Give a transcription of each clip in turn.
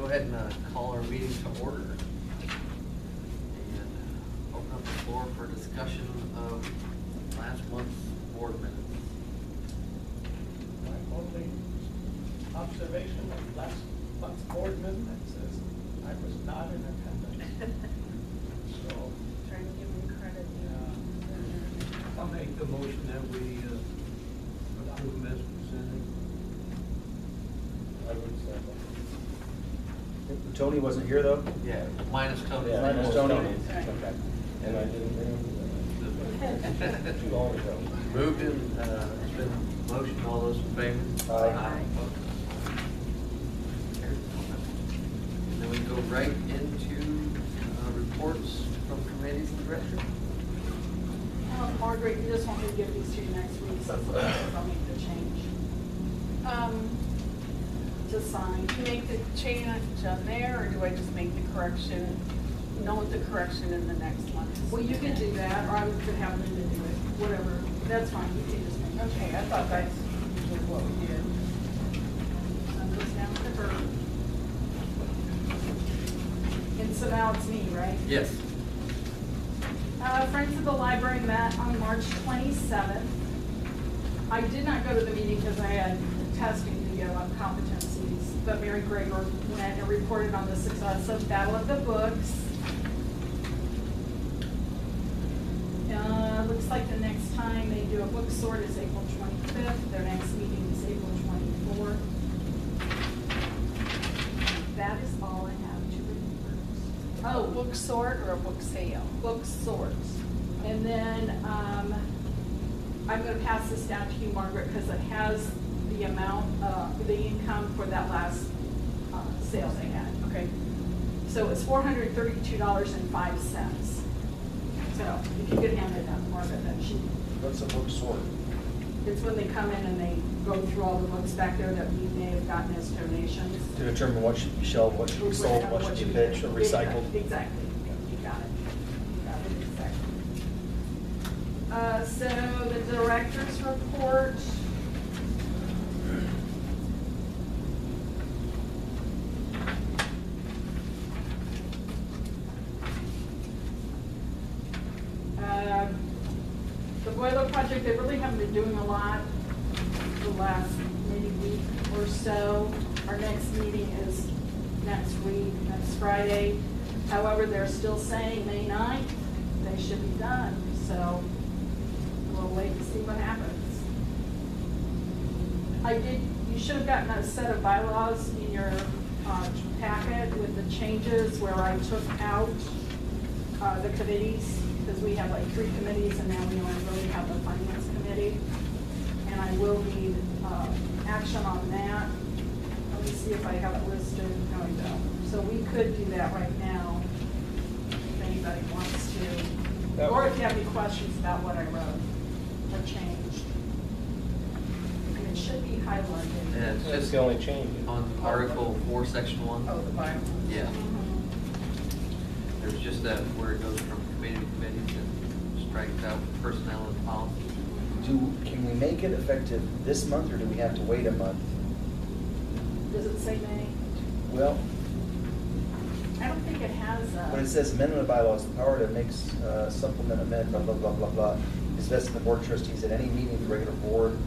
go ahead and call our meeting to order. And open up the floor for discussion of last month's board minutes. My only observation of last month's board minutes is I was not in attendance. So, Trying to give him credit. I'll make the motion that we approve them as presented. I would say. Tony wasn't here though? Yeah, minus Tony. Yeah, minus Tony. Right. Okay. And I didn't bring him. Too long ago. Moved in, it's been motion, all those in favor? Aye. Opposed? Carried. And then we go right into reports from committees and directors. Margaret, you just want me to give these to you next week, so I'll make the change. To sign. To make the change on there, or do I just make the correction, note the correction in the next one? Well, you can do that, or I could have them to do it, whatever, that's fine, you can just make it. Okay, I thought that's usually what we did. Send those down to her. And so now it's me, right? Yes. Friends of the Library met on March 27th. I did not go to the meeting because I had testing to go on competencies, but Mary Gregor went and reported on the success of Battle of the Books. Looks like the next time they do a book sort is April 25th. Their next meeting is April 24th. That is all I have to report. Oh, book sort or a book sale? Book sorts. And then I'm going to pass this down to you, Margaret, because it has the amount, the income for that last sale they had. Okay. So it's $432.05. So if you could hand it up, Margaret, that she, What's a book sort? it's when they come in and they go through all the books back there that we may have gotten as donations. To determine what should be shelved, what should be sold, what should be pitched or recycled. Exactly. You got it. You got it, exactly. So the director's report. The boiler project, they really haven't been doing a lot the last maybe week or so. Our next meeting is next week, next Friday. However, they're still saying May 9th, they should be done. So we'll wait and see what happens. You should have gotten a set of bylaws in your packet with the changes where I took out the committees, because we have like 3 committees and now we only really have the finance committee. And I will need action on that. Let me see if I have it listed. No, I don't. So we could do that right now if anybody wants to. Or if you have any questions about what I wrote or changed. And it should be highlighted. Yeah, it's That's just the only change. on Article 4, Section 1. Oh, the Bible. Yeah. Mhm. There's just that where it goes from committee to committee and strikes out personnel and policy. Can we make it effective this month or do we have to wait a month? Does it say May? Well, I don't think it has when it says amendment of bylaws, the power to make supplement, amend, blah, blah, blah, blah, blah, is vested in the board of trustees at any meeting of the regular board.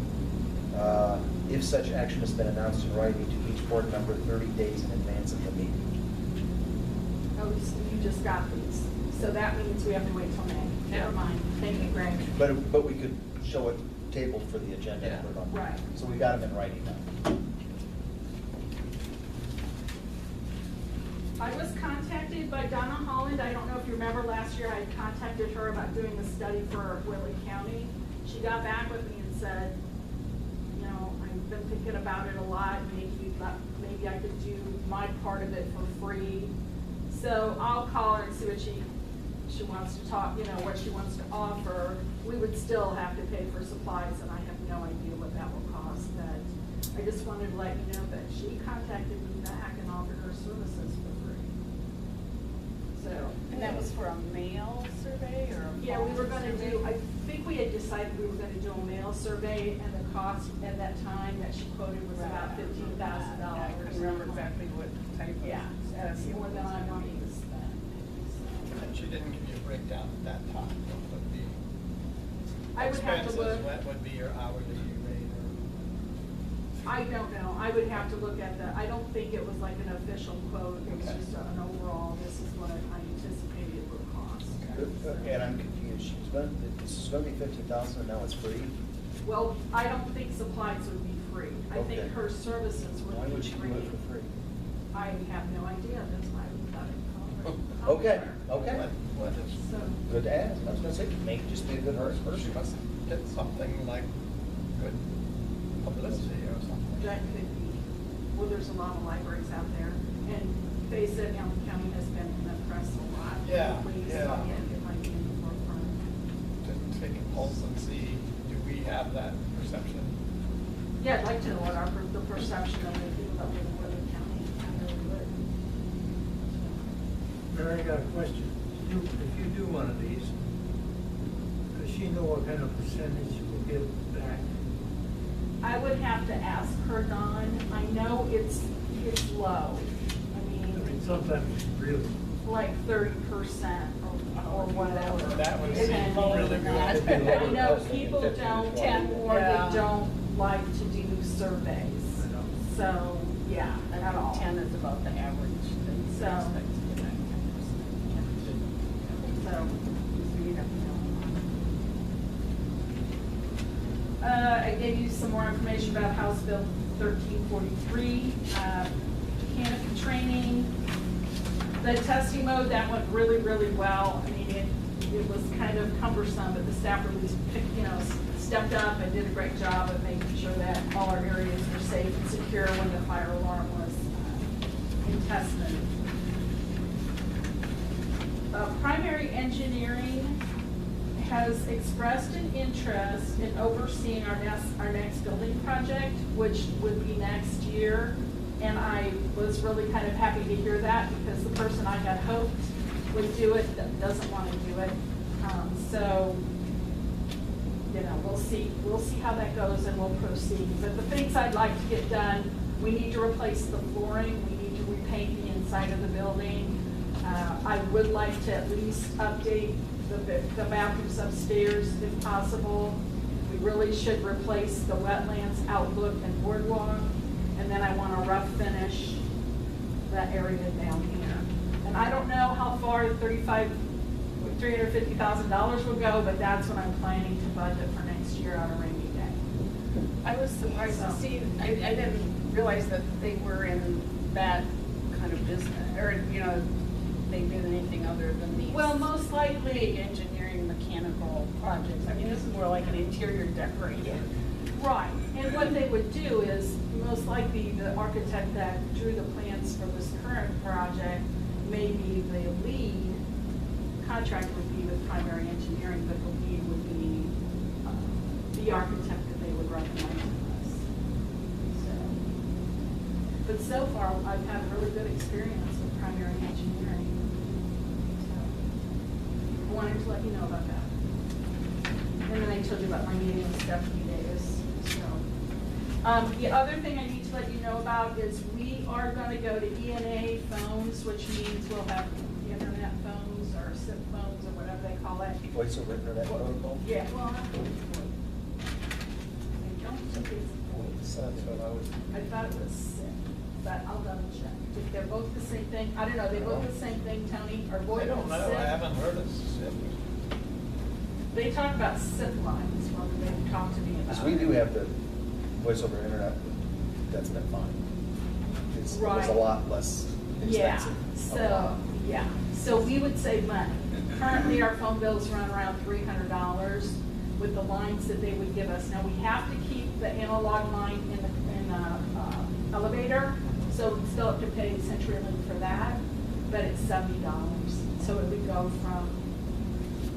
If such action has been announced in writing to each board member 30 days in advance of the meeting. Oh, so you just got these. So that means we have to wait till May. Yeah. Never mind. Thank you, Greg. But we could show it tabled for the agenda. Yeah. And put it on. Right. So we got them in writing now. I was contacted by Donna Holland. I don't know if you remember last year I had contacted her about doing a study for Willie County. She got back with me and said, you know, I've been thinking about it a lot. Maybe I could do my part of it for free. So I'll call her and see what she wants to talk, what she wants to offer. We would still have to pay for supplies, and I have no idea what that will cost. But I just wanted to let you know that she contacted me back and offered her services for free. So. And that was for a mail survey or? Yeah, we were gonna do, I think we had decided we were gonna do a mail survey, and the cost at that time that she quoted was about $15,000. I couldn't remember exactly what type of. Yeah, she didn't give you a breakdown at that time, what would be I would have to expenses, look. what would be your hourly rate or? I don't know, I would have to look at the, I don't think it was like an official quote, it was Okay. just an overall, this is what I anticipated it would cost. And I'm confused, this is gonna be 15,000 and now it's free? Well, I don't think supplies would be free, I think Okay. her services would Why be would she free. do it for free? I have no idea, that's why we thought it covered. Okay, okay. What is, So, Good to ask, I was gonna say, maybe just be a good she person. must get something like good publicity or something. that could be, well, there's a lot of libraries out there, and face it, Allen County has been in the press a lot. Yeah, lately, yeah. So, it might be in the forefront. Just take a pulse and see, do we have that perception? Yeah, I'd like to know what the perception of the people that live in Woodland County, how they would. Mary, I got a question. If you do one of these, does she know what kind of percentage you will get back? I would have to ask her, Don, I know it's low, I I mean, mean, sometimes it's really. like 30% or whatever. That would Depending. seem really It'd be good. lower. I know 15 people to don't 20. tend more, Yeah. they don't like to do surveys. I know. So, yeah, I at all. think 10 is about the average that you So- expect to get back 10%. So, You never know. I gave you some more information about House Bill 1343, canopy training. The testing mode, that went really, really well. I mean, it was kind of cumbersome, but the staff really stepped up and did a great job of making sure that all our areas were safe and secure when the fire alarm was in test mode. Primary engineering has expressed an interest in overseeing our next building project, which would be next year. And I was really kind of happy to hear that because the person I had hoped would do it doesn't want to do it. So, we'll see how that goes and we'll proceed. But the things I'd like to get done, we need to replace the flooring, we need to repaint the inside of the building. I would like to at least update the bathrooms upstairs if possible. We really should replace the wetlands outlook and boardwalk. And then I want a rough finish that area down here. And I don't know how far $350,000 will go, but that's what I'm planning to budget for next year on a rainy day. I was surprised to see, I didn't realize that they were in that kind of business, or, they did anything other than these. Well, most Big likely, engineering, mechanical projects. I mean, this is more like an interior decorator. right. And what they would do is, most likely, the architect that drew the plans for this current project, maybe the lead contract would be with primary engineering, but the lead would be the architect that they would recommend to us. But so far, I've had a really good experience with primary engineering. So, I wanted to let you know about that. And then I told you about my meeting with Stephanie Davis, so. The other thing I need to let you know about is we are gonna go to ENA phones, which means we'll have internet phones or SIP phones or whatever they call it. Voice over internet protocol? Yeah, well, I don't think it's voice. That's what I was. I thought it was SIP, but I'll double check. If they're both the same thing, I don't know, they both the same thing, Tony, or voice I don't and know, SIP? I haven't heard of SIP. They talk about SIP lines when they talk to me about Because we it. do have the voice over internet, that's been fine. It was a Right. lot less Yeah, expensive. A so, lot. yeah, so we would save money. Currently, our phone bills run around $300 with the lines that they would give us. Now, we have to keep the analog line in the elevator, so we still have to pay CenturyLink for that, but it's $70. So it would go from,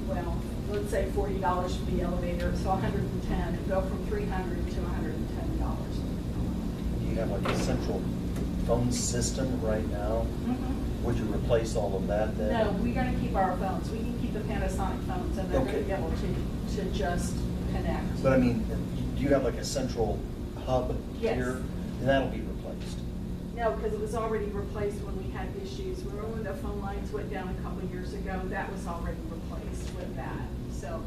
well, let's say $40 for the elevator, so $110. It'd go from $300 to $110. Do you have like a central phone system right now? Would you replace all of that then? No, we're gonna keep our phones. We can keep the Panasonic phones and they're gonna Okay. be able to just connect. But I mean, do you have like a central hub Yes. here? And that'll be replaced. No, because it was already replaced when we had issues issues. Remember when the phone lines went down a couple of years ago? That was already replaced with that. So,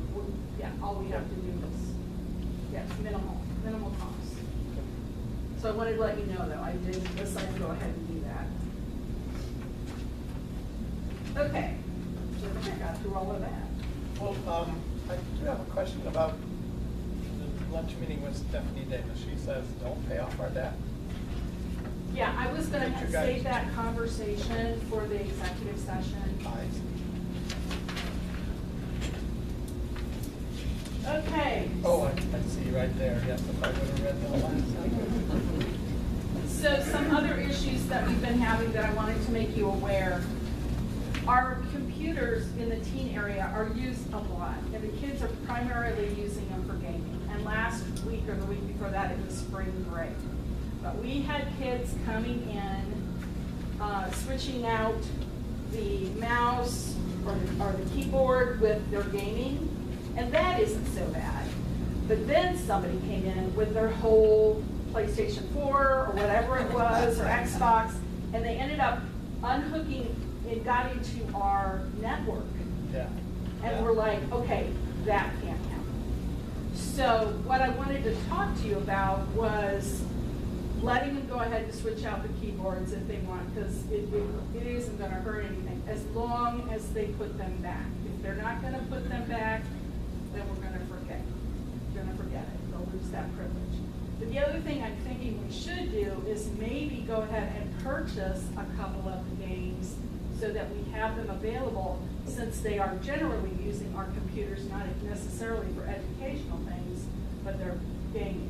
yeah, all we have to do is, yes, minimal cost. So I wanted to let you know though, I did decide to go ahead and do that. Okay, so I think I got through all of that. Well, I do have a question about the lunch meeting with Stephanie Davis. She says, don't pay off our debt. Yeah, I was gonna Did you guys- save that conversation for the executive session. Okay. Oh, I see right there. Yes, if I would have read the last time. So some other issues that we've been having that I wanted to make you aware. Our computers in the teen area are used a lot, and the kids are primarily using them for gaming. And last week or the week before that, it was spring break. But we had kids coming in, switching out the mouse or the keyboard with their gaming, and that isn't so bad. But then somebody came in with their whole PlayStation 4 or whatever it was, or Xbox, and they ended up unhooking and got into our network. Yeah. And we're like, okay, that can't happen. So what I wanted to talk to you about was letting them go ahead and switch out the keyboards if they want, because it isn't gonna hurt anything, as long as they put them back. If they're not gonna put them back, then we're gonna forget. We're gonna forget it, they'll lose that privilege. But the other thing I'm thinking we should do is maybe go ahead and purchase a couple of the games so that we have them available, since they are generally using our computers, not necessarily for educational things, but they're gaming.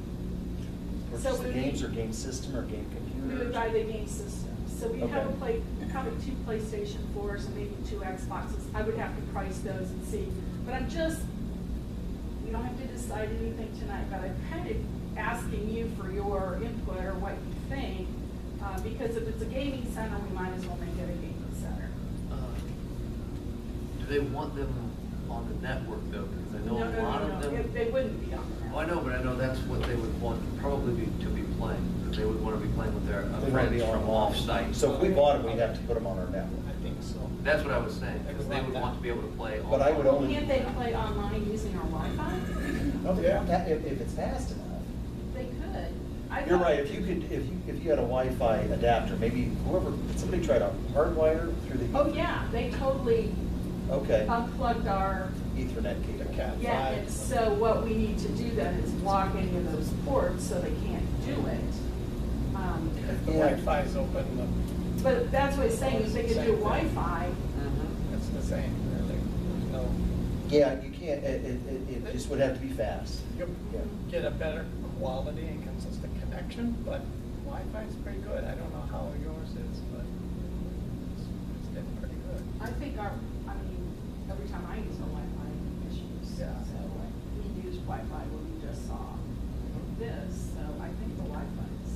Purchase the we- games or game system or game We computer? would buy the game system. So we have Okay. probably 2 PlayStation 4s and maybe 2 Xboxes. I would have to price those and see. But we don't have to decide anything tonight, but I'm kind of asking you for your input or what you think. Because if it's a gaming center, we might as well make it a gaming center. Do they want them on the network though? Because I know a lot of them. They wouldn't be on the Oh, I network. know, but I know that's what they would want, probably to be playing, because they would want to be playing with their They wanna friends be from online. off-site. So if we bought them, we'd have to put them on our network. I think so. That's what I was saying, They because would they want would that. want to be able to play. But I would online. only- Can't they play online using our Wi-Fi? No, they don't have- if it's fast enough. They could. I You're thought- right, if you had a Wi-Fi adapter, maybe did somebody try to hardwire through the? Oh, yeah, they totally Okay, unplugged our, Ethernet The cable. Cat yeah, 5. and so what we need to do then is block any of those ports so they can't do it. If the Yeah. Wi-Fi is open, But that's what it's saying, if they could do Same thing. Wi-Fi, Mhm. it's the same, really. There's no, Yeah, you can't, it just would have to be fast. you Yeah. get a better quality and consistent connection, but Wi-Fi is pretty good. I don't know how yours is, but it's getting pretty good. I think every time I use a Wi-Fi, issues. Yeah. So we used Wi-Fi when we just saw this, so I think the Wi-Fi is.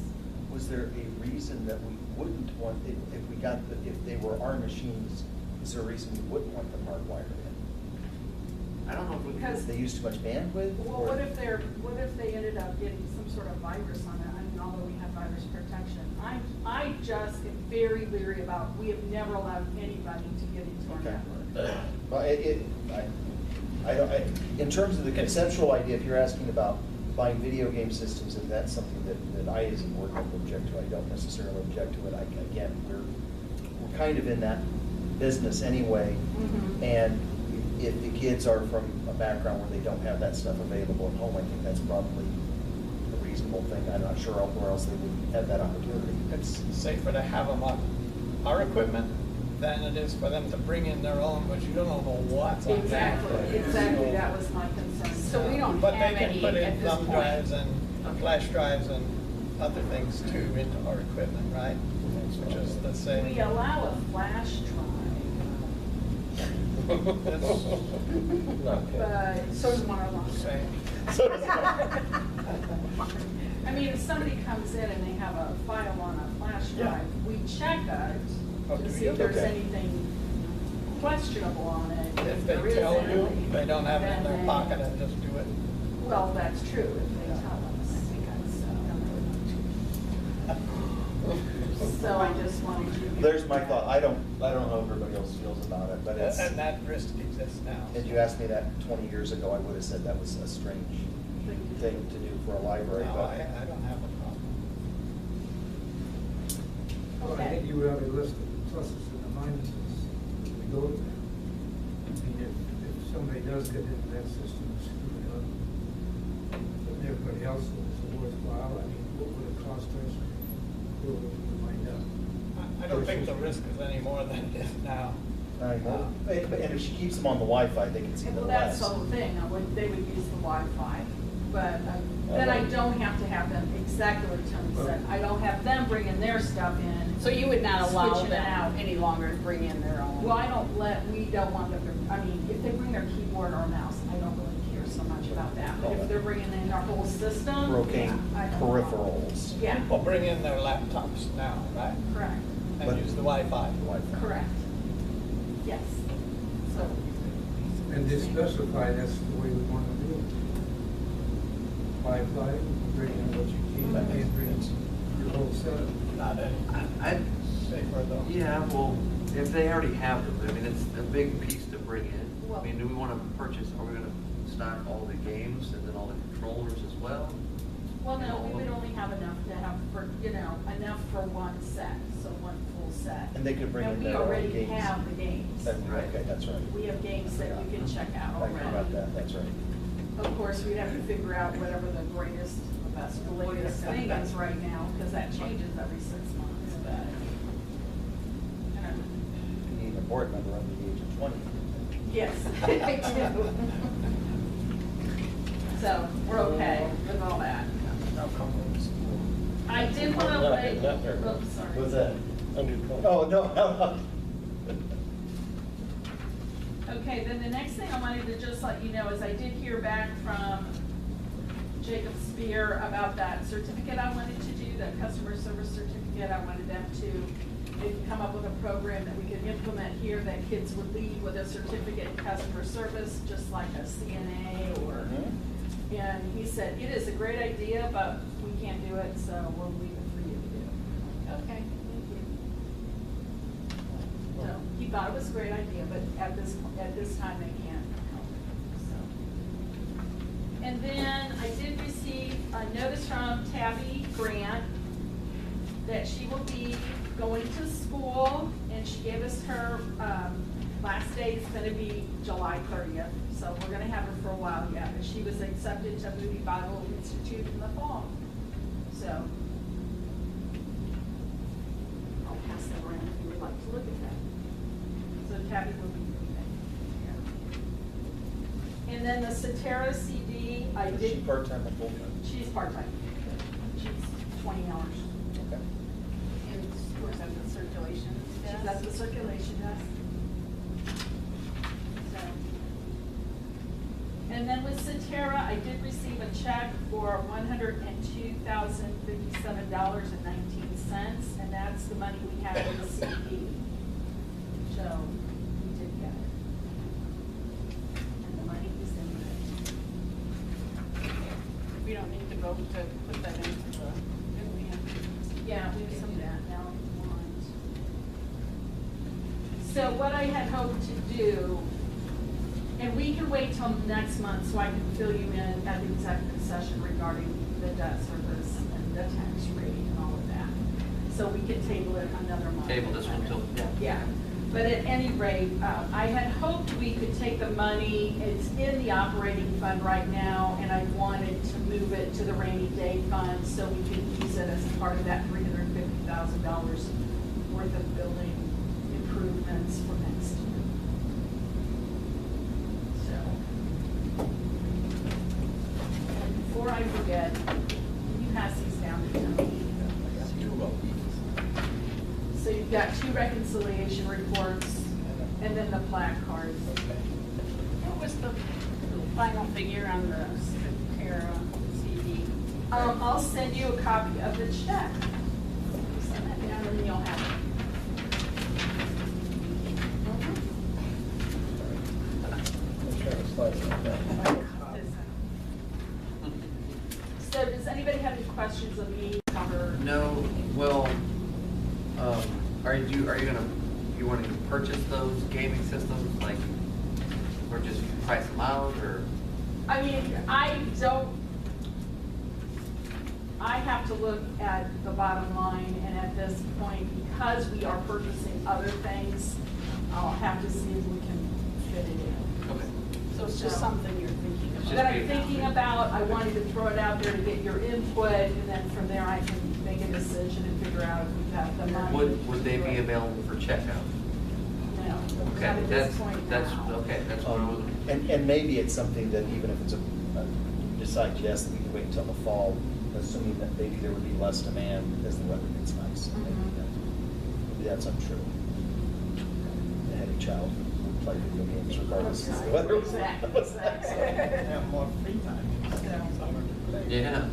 Was there a reason that we wouldn't want, if we got, if they were our machines, is there a reason we wouldn't want them hardwired in? I don't know if we Because- can. They use too much bandwidth? Well, or- what if they ended up getting some sort of virus on it? I mean, although we have virus protection, I just am very leery about, we have never allowed anybody to get into our Okay. network. Well, in terms of the conceptual idea, if you're asking about buying video game systems, if that's something that I as a board member object to, I don't necessarily object to it. Again, we're kind of in that business anyway. Mhm. And if the kids are from a background where they don't have that stuff available at home, I think that's probably a reasonable thing. I'm not sure where else they would have that opportunity. It's safer to have them on our equipment than it is for them to bring in their own, but you don't know what's on that. Exactly, that was my concern. So we don't But have they can any put in at this thumb drives point. and flash drives and other things too into our equipment, right? Which is the same. We allow a flash drive, but So does Marla. Same. I mean, if somebody comes in and they have a file on a flash Yeah. drive, we check it Oh, to do see you? if there's Okay. anything questionable on it. If there they is tell you, anything, they don't have it in their then pocket and just do it. Well, that's true, if they tell us. So I just wanted you. to- There's my thought. I don't know how everybody else feels about it, but it's, And that risk exists now. if you asked me that 20 years ago, I would have said that was a strange thing to do for a library, No, but. I don't have a problem. Well, I Okay. think you would have a list of the pluses and the minuses as we go to that. I mean, if somebody does get into that system and screw it up, but everybody else was worthwhile, I mean, what would it cost us? Where would we wind up? I don't think the risk is any more than it is now. And if she keeps them on the Wi-Fi, they can see Well, the that's less. the whole thing, they would use the Wi-Fi, but then I don't have to have them, exactly what Tony said, I don't have them bringing their stuff in. So you would not allow Switching it out. them any longer to bring in their own? Well, we don't want them to, I mean, if they bring their keyboard or mouse, I don't really care so much about that, but if they're bringing in their whole system, Broken yeah, I don't know. peripherals. Yeah, People bring in their laptops now, right? correct, But- And use the Wi-Fi. Wi-Fi. correct, yes, so. And to specify, that's the way we want to do it. Wi-Fi, bring in what you can, and bring your whole setup. Not any I, safer though. yeah, well, if they already have them, I mean, it's a big piece to bring in. Well- I mean, do we want to purchase, are we going to stock all the games and then all the controllers as well? Well, no, we would only have enough to have for, enough for one set, so one full set. And they could bring in And their own we already games. have the games. Right. Okay, that's right. We have games that you can check out I forgot about already. that, that's right. Of course, we'd have to figure out whatever the greatest, the best, the latest thing is right now, because that changes every 6 months, but. You need a board member under the age of 20. Yes, I do. So, we're okay with all that. Now come from school. I did want to let, oops, sorry. What's that? Under 20. Oh, no. Okay, then the next thing I wanted to just let you know is I did hear back from Jacob Spear about that certificate I wanted to do, that customer service certificate. I wanted them to maybe come up with a program that we could implement here, that kids would leave with a certificate in customer service, just like a CNA or, and he said, it is a great idea, but we can't do it, so we'll leave it for you to do. Okay, thank you. So, he thought it was a great idea, but at this time, they can't help it, so. And then I did receive a notice from Tabby Grant that she will be going to school, and she gave us her, last day is gonna be July 30th, so we're gonna have her for a while yet, but she was accepted to Moody Bible Institute in the fall, so. I'll pass that around if you would like to look at that. So Tabby will be doing that. And then the Cetera CD, I Is she did. part-time or full-time? She's part-time. She's 20 hours. Okay. And where's that, the circulation desk? That's the circulation desk. So. And then with Cetera, I did receive a check for $102,057.19, and that's the money we have in the CD. So, we did get it. And the money is in We don't need to vote to put that into the, didn't we have to? Yeah, we can do that now if you want. So what I had hoped to do, and we can wait till next month so I can fill you in at the executive session regarding the debt service and the tax rate and all of that. So we can table it another month. Table this one till, Yeah, but at any rate, I had hoped we could take the money, it's in the operating fund right now, and I wanted to move it to the rainy day fund so we could use it as part of that $350,000 worth of building improvements for next year. So. And before I forget, can you pass these down to Tony? So you've got 2 reconciliation reports, and then the plaque cards. What was the final figure on the Cetera CD? I'll send you a copy of the check. Send that down, and then you'll have it. So does anybody have any questions of me? Cover? no, well, you wanting to purchase those gaming systems, like, or just price them out, or? I mean, I have to look at the bottom line, and at this point, because we are purchasing other things, I'll have to see if we can fit it in. Okay. So it's just something you're thinking It's about. just That I'm being- thinking about, I wanted to throw it out there to get your input, and then from there I can make a decision and figure out if we've got the money. Would they be available for checkout? No, not Okay, at this point that's, now. okay, that's what I was. And maybe it's something that even if it's decide yes, that we can wait until the fall, assuming that maybe there would be less demand as the weather gets nice. Maybe that's untrue. A heavy child would play video games regardless of the weather. Exactly. Have more free time in the summer to play. Yeah.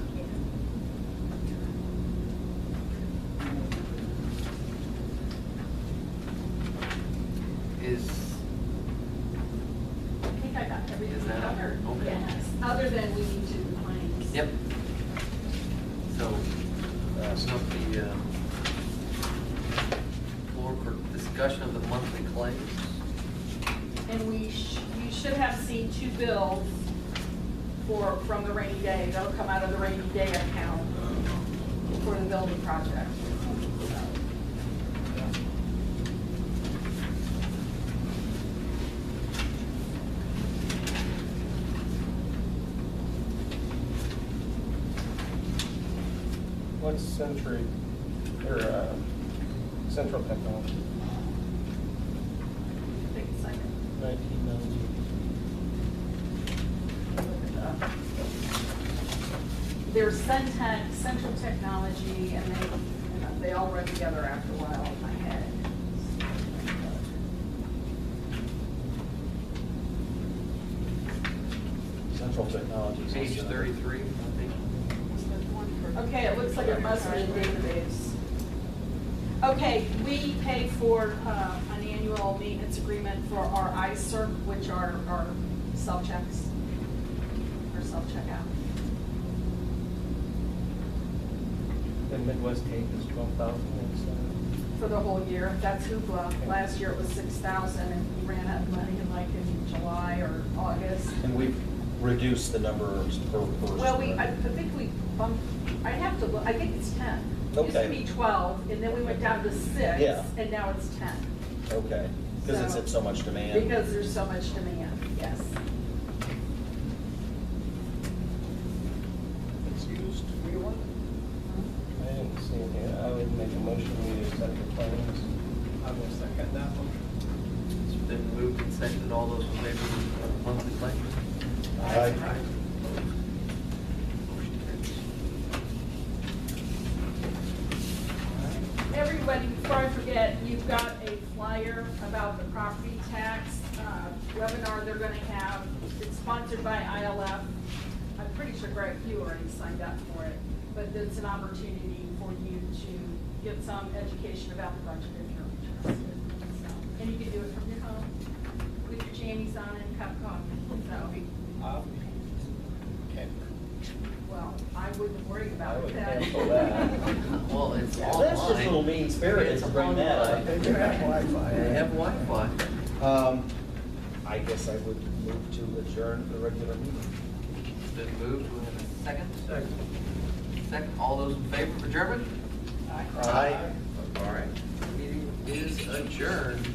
Is, I think I got everything Is that covered. okay? Yes, other than we need to do the claims. yep. So, the floor for discussion of the monthly claims. And you should have seen 2 bills from the rainy day. That'll come out of the rainy day account for the building project. What's Century, or Central Technology? Take a second. 1990. There's Centec, Central Technology, and they all run together after a while in my head. Central Technologies. Page 33, I think. Okay, it looks like it must be a database. Okay, we pay for an annual maintenance agreement for our ICER, which are our self-checks, or self-checkout. And Midwest Cape is 12,000, For the whole year, that's Hoopla. Last year it was 6,000, and we ran out of money in July or August. And we've reduced the numbers per person. Well, I think we bumped, I have to look, I think it's 10. It used to Okay. be 12, and then we went down to 6, Yeah. and now it's 10. Okay, because it's in so much demand. Because there's so much demand, yes. It's used. I didn't see it here. I would make a motion we accept the claims. I will second that one. It's been moved and seconded. All those in favor of monthly claims? Aye. Motion carries. Everybody, before I forget, you've got a flyer about the property tax webinar they're gonna have. It's sponsored by ILF. I'm pretty sure Greg, you already signed up for it, but it's an opportunity for you to get some education about the budget if you're interested. So, and you can do it from your home with your jammies on and a cup of coffee. So, well, I wouldn't worry I about would that. cancel that. Well, it's Well, online. that's just a little mean spirited It's to bring that up. online. They have Wi-Fi. They have Wi-Fi. I guess I would move to adjourn the regular meeting. It's been moved. Do we have a second? Second. All those in favor of adjournment? Aye. All right. Meeting is adjourned.